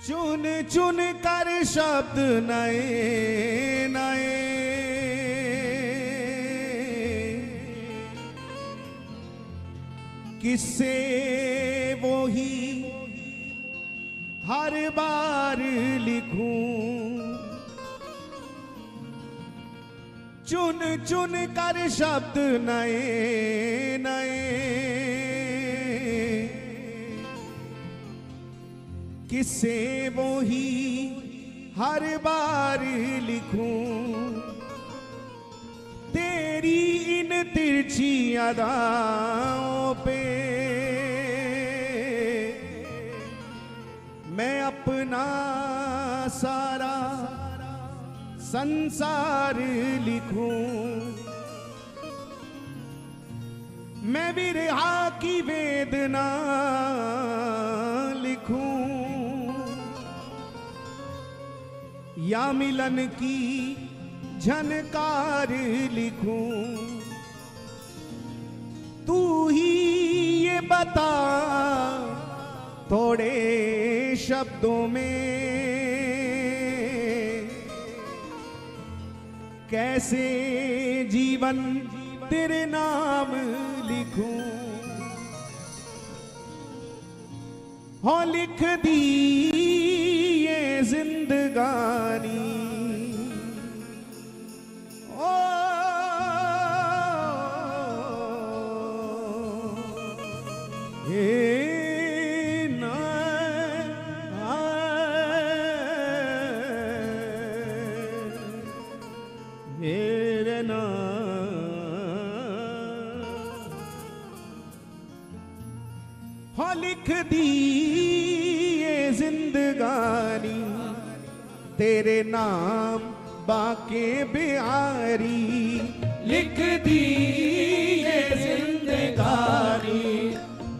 चुन चुन कर शब्द नए नए किस्से वो ही हर बार लिखूं। चुन चुन कर शब्द नए नए किस्से वो ही हर बार लिखूं। तेरी इन तिरछी अदाओं पे मैं अपना सारा संसार लिखूं। मैं विरहा की वेदना लिखूं या मिलन की झनकार लिखूं। तू ही ये बता थोड़े शब्दों में कैसे जीवन तेरे नाम लिखूं। हो लिख दी ये जिंदगानी ओ हे ना मेरे ना हो लिख दी ये जिंदगानी तेरे नाम बाके बिहारी। लिख दी ये जिंदगानी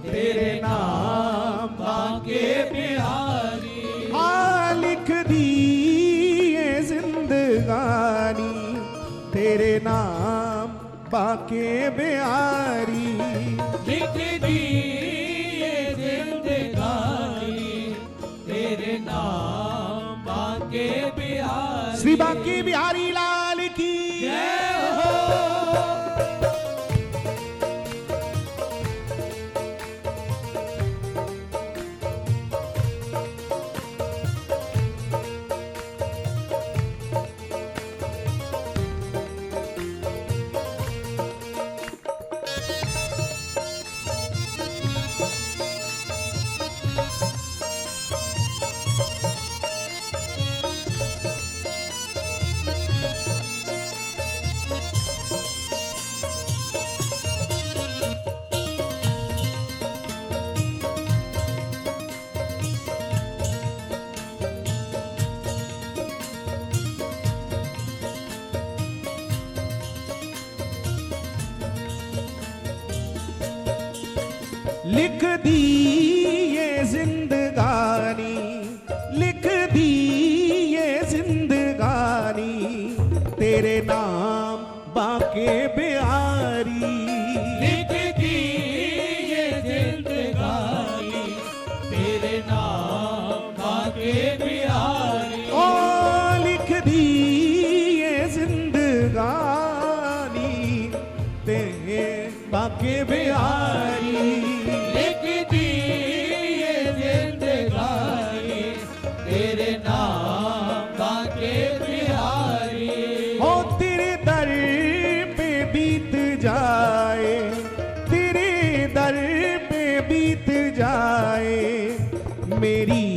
तेरे नाम बाके बिहारी। हाँ लिख दी ये जिंदगानी तेरे नाम बाके बिहारी। लिख दी ये जिंदगानी तेरे नाम बाके बिहारी। श्री बाके बिहारी लाल की जय हो। लिख दी ये जिंदगानी लिख दी ये जिंदगानी तेरे नाम बाके बिहारी। लिख दी ये जिंदगानी तेरे नाम बाके बिहारी। ओ लिख दी ये जिंदगानी तेरे बाके बिहारी। लिख दी ये जिंदगानी तेरे नाम बाके बिहारी। हो तेरे दर पे बीत जाए तेरे दर पे बीत जाए मेरी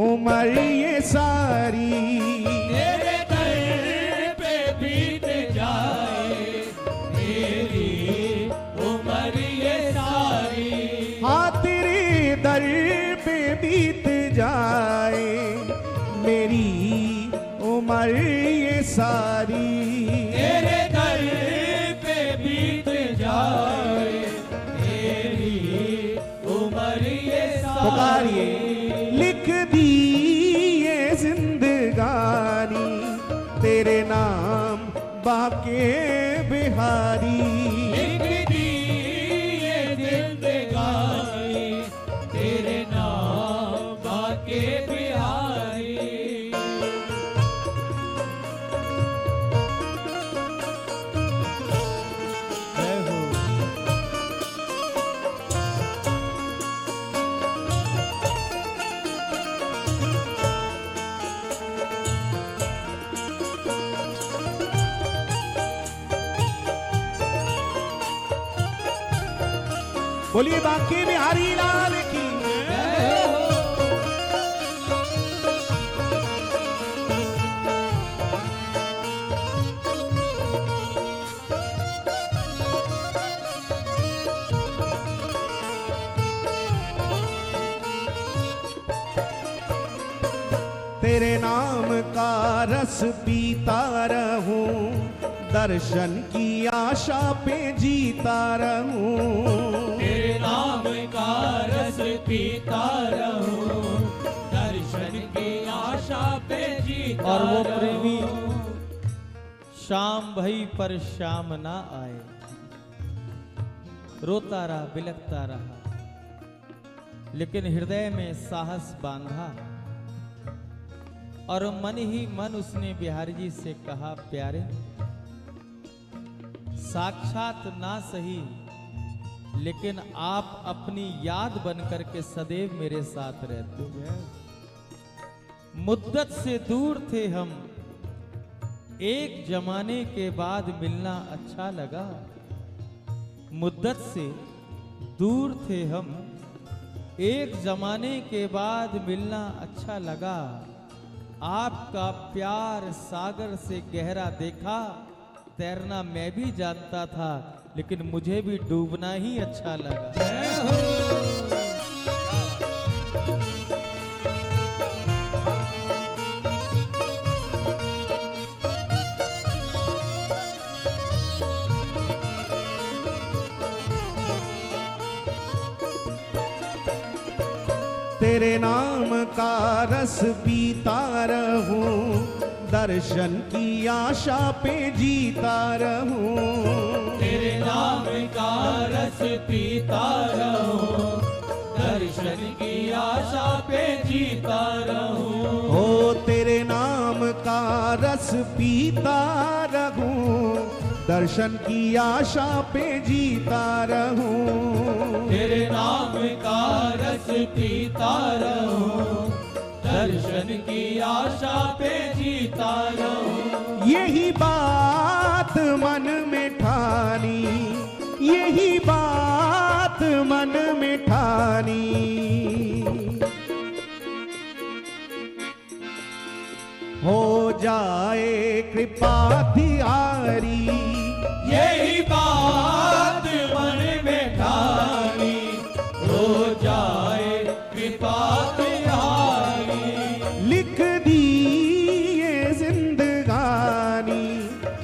उम्र ये सारी। तेरे दर पे बीत जाए मेरी उम्र ये सारी। हाँ तेरे दर पे बीत जाए मेरी उम्र ये सारी। तेरे दर पे बीत जाए मेरी उम्र ये सारी। पुकारिए लिख दी ये जिंदगानी तेरे नाम बाके बिहारी। लिख दी ये जिंदगानी तेरे नाम बाके बिहारी। बोलिए बांके बिहारी लाल की। तेरे नाम का रस पीता रहूं, दर्शन की आशा पे जीता रहूं। तेरे नाम का रस पीता रहूं, दर्शन की आशा पे जीता और वो रहूं। प्रेमी शाम भई पर शाम ना आए, रोता रहा बिलखता रहा, लेकिन हृदय में साहस बांधा और मन ही मन उसने बिहारी जी से कहा, प्यारे साक्षात ना सही लेकिन आप अपनी याद बनकर के सदैव मेरे साथ रहते। मुद्दत से दूर थे हम, एक जमाने के बाद मिलना अच्छा लगा। मुद्दत से दूर थे हम, एक जमाने के बाद मिलना अच्छा लगा। आपका प्यार सागर से गहरा देखा, तैरना मैं भी जानता था लेकिन मुझे भी डूबना ही अच्छा लगा। तेरे नाम का रस पीता रहूं, दर्शन की आशा पे जीता रहूं। तेरे नाम का रस पीता रहूं, दर्शन की आशा पे जीता रहूं। ओ तेरे नाम का रस पीता रहूं, दर्शन की आशा पे जीता रहूं। तेरे नाम का रस पीता रहूं, दर्शन की आशा पे जीता रहूं। यही बात मन में ठानी, यही बात मन में ठानी। हो जाए कृपा तिहारी, यही बात मन में ठानी, हो जाए कृपा तिहारी। लिख दी ये जिंदगानी,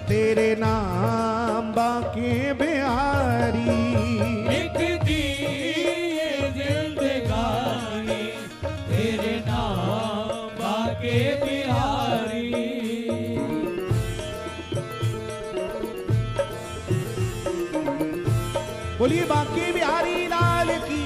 तेरे नाम बांके बिहारी। लिख दी ये जिंदगानी, तेरे नाम बांके बिहारी। बोलिए बांके बिहारी लाल की।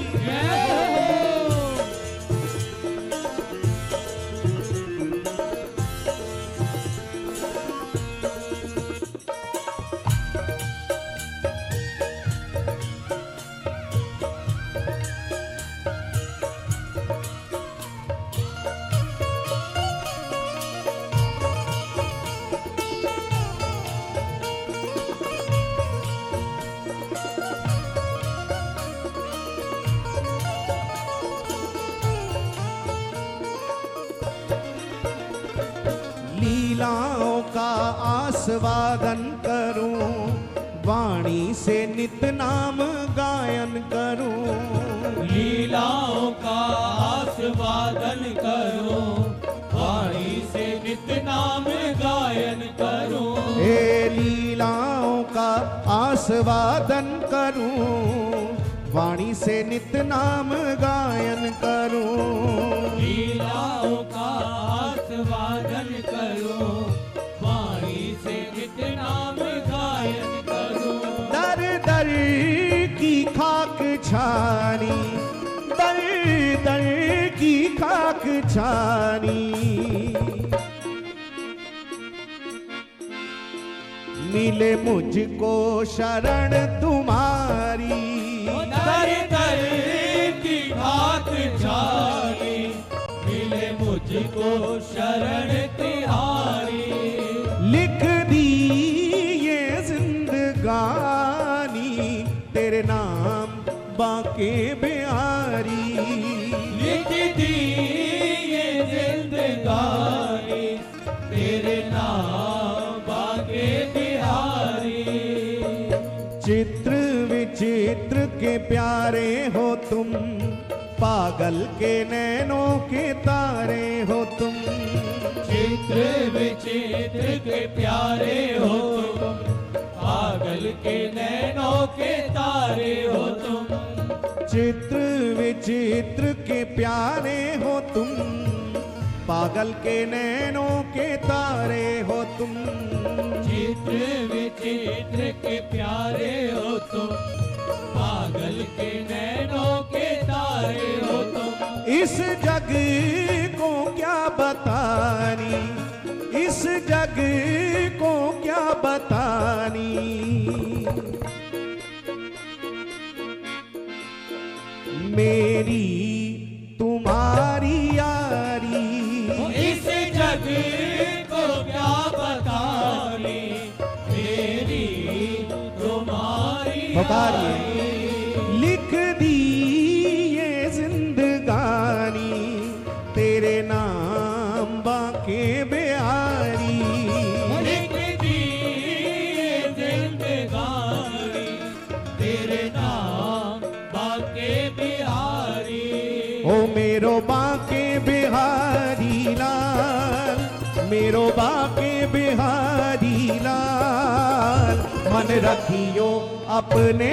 लीलाओं का आस्वादन करूं, वाणी से नित नाम गायन करूं। लीलाओं का आस्वादन करो, वाणी से नित नाम गायन करो। हे लीलाओं का आस्वादन करूं, वाणी से नित नाम गायन करूं। लीलाओं का आस्वादन करो, वाणी से नित नाम गायन करो। दर दर की खाक छानी, दर दर की खाक छानी। मिले मुझको शरण तुम्हारी, दर दर की खाक छानी, मिले मुझको शरण तिहारी। लिख दी ये जिंदगानी, तेरे नाम बांके जिंदगानी तेरे नाम बाके बिहारी। चित्र विचित्र के प्यारे हो तुम, पागल के नैनों के तारे हो तुम। चित्र विचित्र के प्यारे हो तुम, पागल के नैनों के तारे हो तुम। चित्र विचित्र के प्यारे हो तुम, पागल के नैनों के तारे हो तुम। चित्र विचित्र के प्यारे हो तुम, पागल के नैनों के तारे हो तुम। इस जग को क्या बतानी, इस जग को क्या बतानी। मेरी तुम्हारी यारी, इस जग को क्या बतानी, मेरी तुम्हारी पुकारिए। लिख दी ये जिंदगानी तेरे नाम बाके बिहारी। लिख दी ये जिंदगानी तेरे नाम बाके बिहारी। ओ मेरो बाके बिहारी लाल, मेरो बाके बिहारी लाल। मन रखियो अपने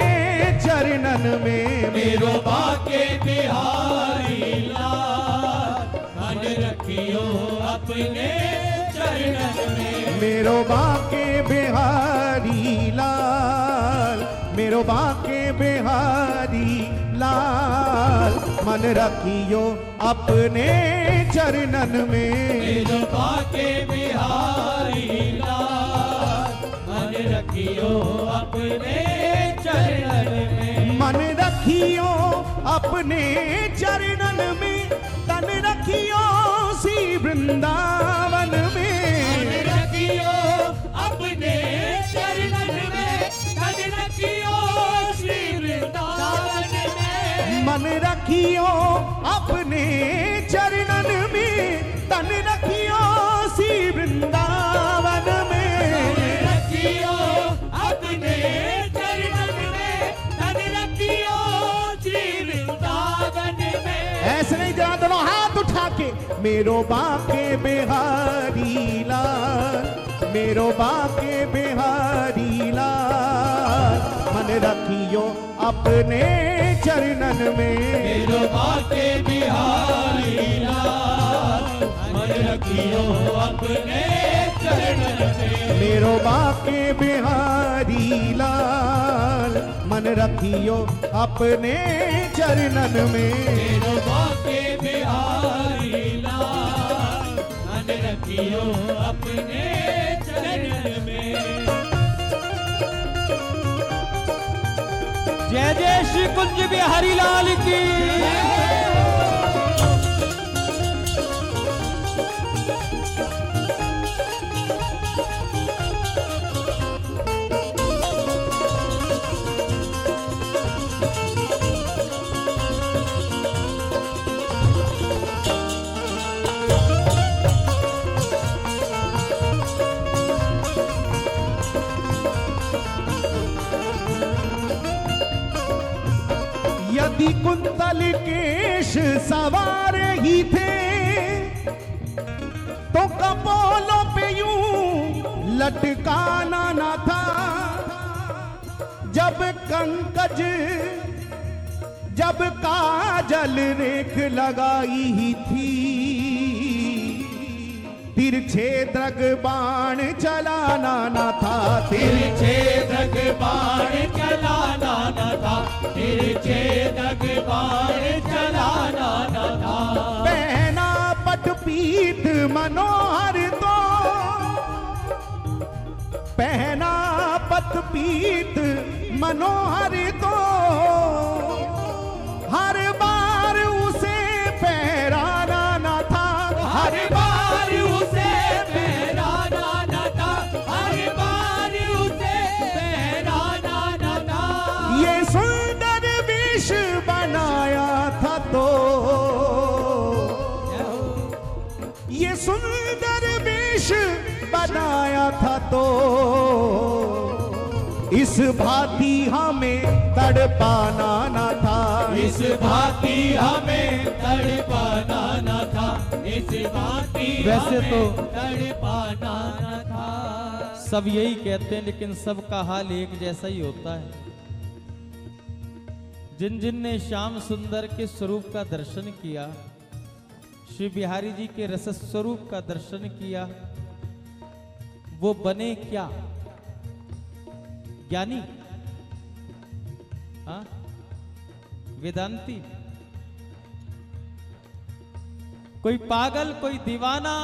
चरणन में, मेरो बाके बिहारी लाल। मन रखियो अपने चरणन में, मेरो बाके बिहारी लाल, मेरो बाके बिहारी लाल। मन रखियो अपने चरणन में, मेरो बाके बिहारी लाल। मन रखियो अपने चरणन में, मन रखियो अपने चरणन में। तन रखियो सी वृंदावन में, मन रखियो अपने चरणन में। तन रखियो श्री वृंदावन में, मन रखियो अपने चरणन में। तन रखियो सी वृंदावन में, रखियो अपने चरणन में। तन रखियो श्री वृंदावन में। ऐसे नहीं, जरा दोनों हाथ उठा के। मेरो बाके बिहारी लाल, मेरो बाके बिहारी लाल। मन रखियो अपने चरणन में, मेरो बाके बिहारी लाल। मन रखियो अपने चरणन में, मेरो बाके बिहारी लाल। मन रखियो अपने चरणन में। मेरो बाके बिहारी लाल। मन रखियो अपने चरणन में। जय जय श्री कुंज बिहारी लाल की। यदि कुंतल केश सवार ही थे, तो कपोलों पे यूं लटकाना ना था। जब कंकज, जब काजल रेख लगाई ही थी, तिरछे दग बाण चलाना ना था। तिरछे दग बाण चलाना न था, तिरछे दग बाण चलाना न था। पहना पट पीत मनोहर तो, पहना पट पीत मनोहर तो। हर बार उसे पहराना ना था, हर बार उसे पहराना न था, हर बार उसे पहराना न था। ये सुंदर विष बनाया था तो, ये सुंदर वेश बनाया था तो इस भांति हमें तड़पाना न था। इस भांति हमें तड़पाना न था। इस भांति वैसे तो तड़पाना न था। सब यही कहते हैं, लेकिन सबका हाल एक जैसा ही होता है। जिन जिन ने श्याम सुंदर के स्वरूप का दर्शन किया, श्री बिहारी जी के रस स्वरूप का दर्शन किया, वो बने क्या? ज्ञानी, हाँ, वेदांती। कोई पागल, कोई दीवाना,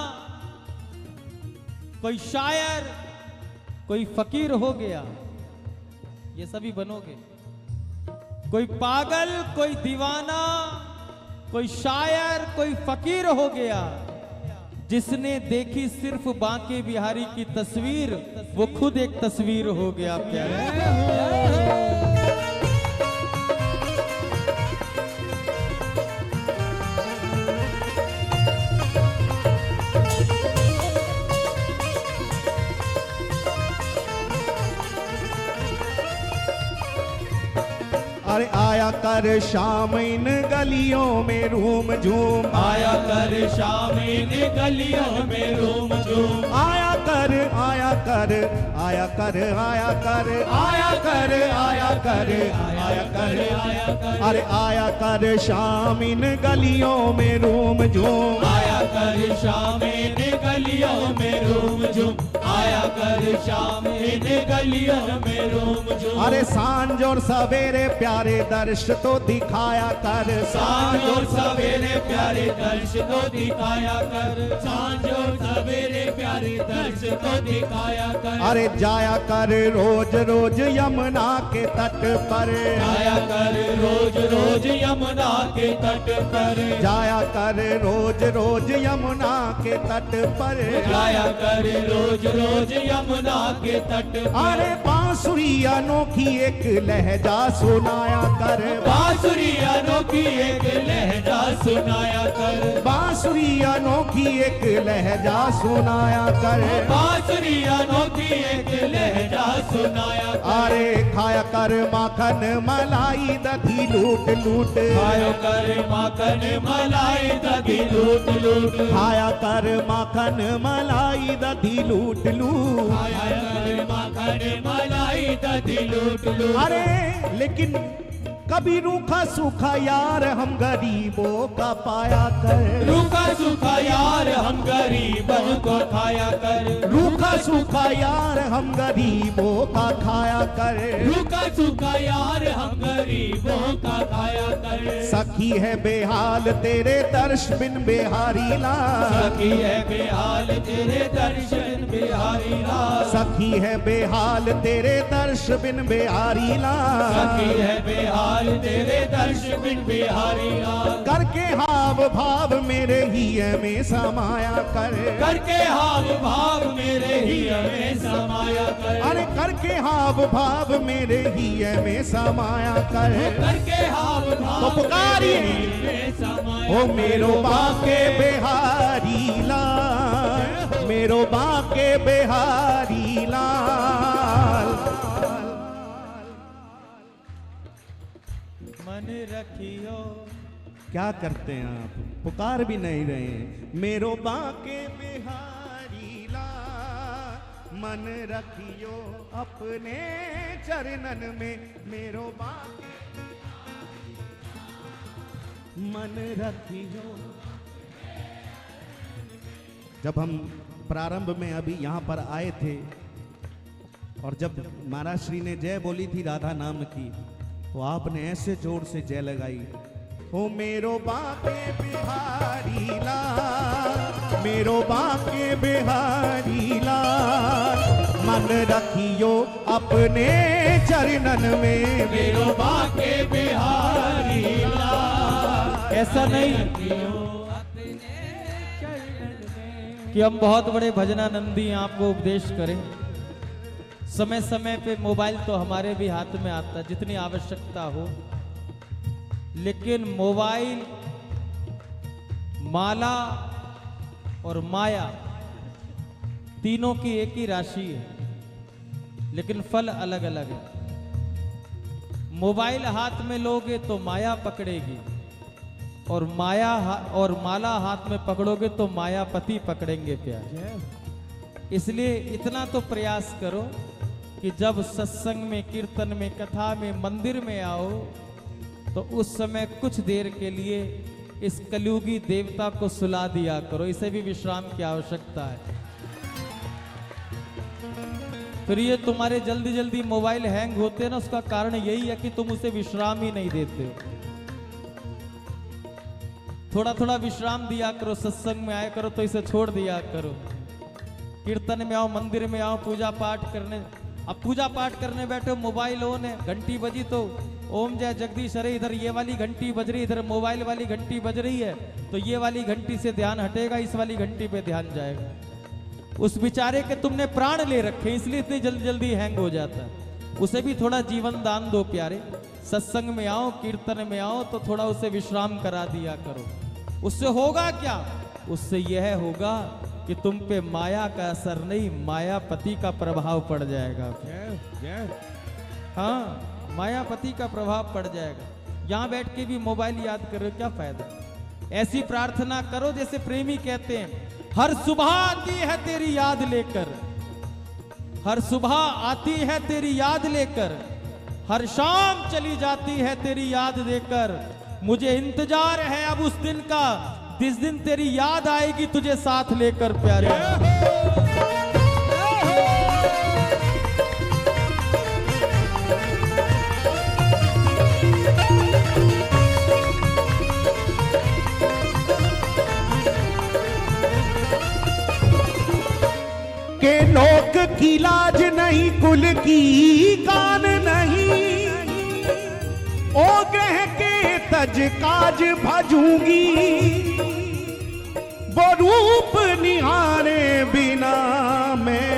कोई शायर, कोई फकीर हो गया, ये सभी बनोगे। कोई पागल, कोई दीवाना, कोई शायर, कोई फकीर हो गया। जिसने देखी सिर्फ बांके बिहारी की तस्वीर, वो खुद एक तस्वीर हो गया प्यारे। अरे आया कर शाम इन गलियों में रूम झूम। आया कर शाम इन गलियों में रूम झूम। आया कर, आया कर, आया कर, आया कर, आया कर, आया कर, आया कर, आया कर। अरे आया कर शाम इन गलियों में रूम झूम। आया कर शाम इन गलियों में रूम झूम। आया कर शाम इन गलियों में रूम झूम। अरे सांझ और सवेरे प्यारे दर्श तो दिखाया कर। सांझ और सवेरे प्यारे दर्श तो दिखाया कर। सांझ और सवेरे प्यारे दर्श तो दिखाया कर। अरे जाया कर रोज रोज यमुना के तट पर। जाया कर रोज रोज यमुना के तट पर। जाया कर रोज रोज यमुना के तट पर। जाया कर रोज रोज यमुना के तट पर। अरे बांसुरी अनोखी एक लहजा सुनाया कर। बांसुरी अनोखी एक लहजा सुनाया कर। बांसुरी अनोखी एक लहजा सुनाया कर। बांसुरी अनोखी एक लहजा सुनाया कर। अरे खाया कर माखन मलाई दधी लूट लूट। खाया कर माखन मलाई दधी लूट लूट। खाया कर माखन मलाई दधी लूट लूट। खाया कर माखन मलाई दधी लूट लूट। अरे लेकिन कभी रूखा सूखा यार हम गरीबों का पाया कर। रूखा सूखा यार हम गरीबों को खाया कर। रूखा सूखा यार हम गरीबों का खाया कर। रूखा सूखा यार हम गरीबों का खाया कर। सखी है बेहाल तेरे दर्श बिन बिहारी लाल। सखी है बेहाल तेरे दर्शन बिहारी लाल। सखी है बेहाल तेरे दर्श बिन बिहारी लाल। सखी है बेहाल तेरे दर्श बिन बिहारी लाल। करके हाव भाव मेरे ही में समाया कर। करके हाव भाव मेरे ही में समाया कर। अरे करके हाव भाव मेरे ही में समाया कर। करके हाव भाव तो पुकारिए। मेरे में समाया ओ मेरो बाके बिहारी लाल। मेरो बाके बिहारी लाल। मन रखियो। क्या करते हैं आप? पुकार भी नहीं रहे हैं। मेरो बाके बिहारी लाल। मन रखियो अपने चरणन में। मेरो बाके मन रखियो। जब हम प्रारंभ में अभी यहाँ पर आए थे और जब महाराज श्री ने जय बोली थी राधा नाम की, तो आपने ऐसे जोर से जय लगाई, हो मेरो बाके बिहारी लाल। मेरो बाके बिहारी लाल। मन रखियो अपने चरणन में। मेरो बाके बिहारी लाल। ऐसा नहीं कि हम बहुत बड़े भजनानंदी आपको उपदेश करें। समय समय पे मोबाइल तो हमारे भी हाथ में आता है जितनी आवश्यकता हो, लेकिन मोबाइल, माला, और माया तीनों की एक ही राशि है, लेकिन फल अलग अलग है। मोबाइल हाथ में लोगे तो माया पकड़ेगी, और माला हाथ में पकड़ोगे तो मायापति पकड़ेंगे प्यार। इसलिए इतना तो प्रयास करो कि जब सत्संग में, कीर्तन में, कथा में, मंदिर में आओ तो उस समय कुछ देर के लिए इस कलयुगी देवता को सुला दिया करो। इसे भी विश्राम की आवश्यकता है। फिर ये तुम्हारे जल्दी जल्दी मोबाइल हैंग होते हैं ना, उसका कारण यही है कि तुम उसे विश्राम ही नहीं देते हो। थोड़ा थोड़ा विश्राम दिया करो, सत्संग में आया करो तो इसे छोड़ दिया करो। कीर्तन में आओ, मंदिर में आओ, पूजा पाठ करने, अब पूजा पाठ करने बैठो, मोबाइल ऑन है, घंटी बजी तो ओम जय जगदीश, अरे इधर ये वाली घंटी बज रही, इधर मोबाइल वाली घंटी बज रही है, तो ये वाली घंटी से ध्यान हटेगा, इस वाली घंटी पे ध्यान जाएगा। उस बेचारे के तुमने प्राण ले रखे, इसलिए इतनी जल्दी जल्दी हैंग हो जाता है। उसे भी थोड़ा जीवन दान दो प्यारे। सत्संग में आओ, कीर्तन में आओ तो थोड़ा उसे विश्राम करा दिया करो। उससे होगा क्या? उससे यह होगा कि तुम पे माया का असर नहीं, मायापति का प्रभाव पड़ जाएगा। हाँ, मायापति का प्रभाव पड़ जाएगा। यहां बैठ के भी मोबाइल याद करो, क्या फायदा? ऐसी प्रार्थना करो जैसे प्रेमी कहते हैं, हर सुबह आती है तेरी याद लेकर, हर सुबह आती है तेरी याद लेकर, हर शाम चली जाती है तेरी याद देकर। मुझे इंतजार है अब उस दिन का, जिस दिन तेरी याद आएगी तुझे साथ लेकर प्यारे। के लोक की लाज नहीं, कुल की कान नहीं, ओ ग्रह के तज काज भजूंगी, वो रूप निहारे बिना मैं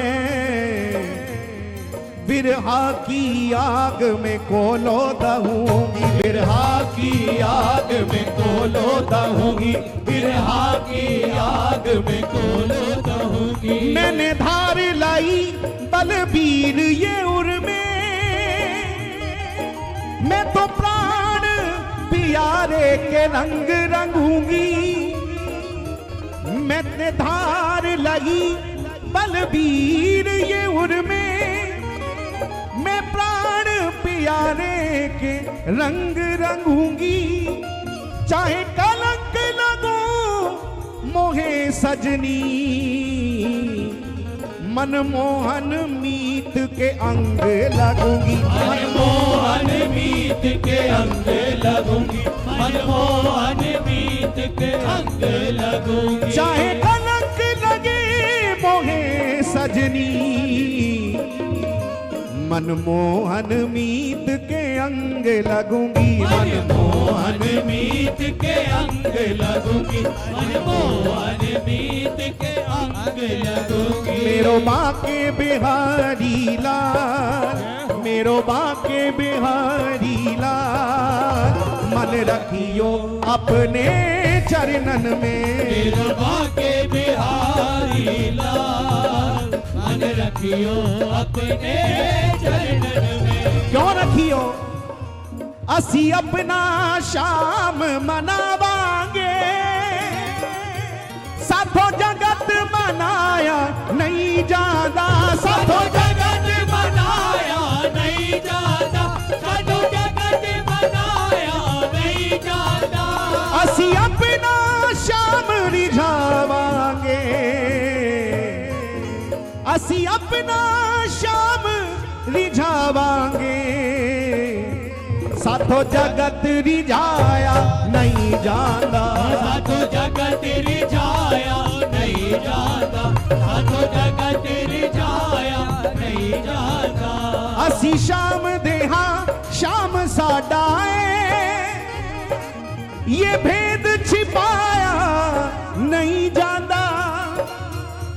बिरहा की आग में कोलो दहूंगी, बिरहा की आग में कोलो दहूंगी, बिरहा की आग में कोलो दहूंगी। मैंने धार लाई बलबीर ये उर में, मैं तो प्राण पियारे के रंग रंगूंगी। मैंने धार लाई बलबीर ये उर में, मैं प्राण पियारे के रंग रंगूंगी। चाहे कलंक लगो मोहे सजनी, मनमोहन मीत के अंग लगूंगी, मनमोहन मीत के अंग लगूंगी, मनमोहन मीत के अंग लगूंगी। चाहे कलंक लगे मोहे सजनी, मनमोहन मीत के अंग लगूंगी, मनमोहन मीत के अंग लगूंगी, मनमोहन मीत के अंग लगूंगी। मेरो बाके बिहारी लाल, मेरो बाके बिहारी लाल, मन रखियो अपने चरणन में, मेरो बाके बिहारी लाल, मन रखियो अपने चरणन में। क्यों रखियो? असी अपना शाम मनावांगे, साथों जगत मनाया नहीं जाता, साथों जगत मनाया नहीं जाता, साथों जगत मनाया नहीं जाता। असी अपना शाम रिझावांगे, असी अपना शाम रिझावांगे, साथों जगत रिझाया नहीं जाता, साथों जगत रिझाया नहीं जाता, साथों जगत रिझाया नहीं जाता। असी शाम देहा शाम साडा है, ये भेद छिपाया नहीं जाता।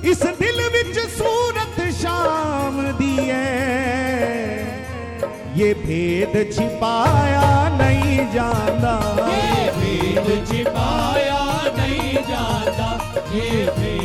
इस दिल विच सूरत शाम दी है, ये भेद छिपाया नहीं जाता, ये भेद छिपाया नहीं जाता, ये भेद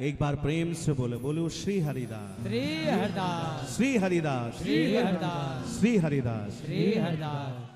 एक बार प्रेम से बोले, बोलो श्री हरिदास, श्री हरिदास, श्री हरिदास, श्री हरिदास, श्री हरिदास। श्री हरिदास।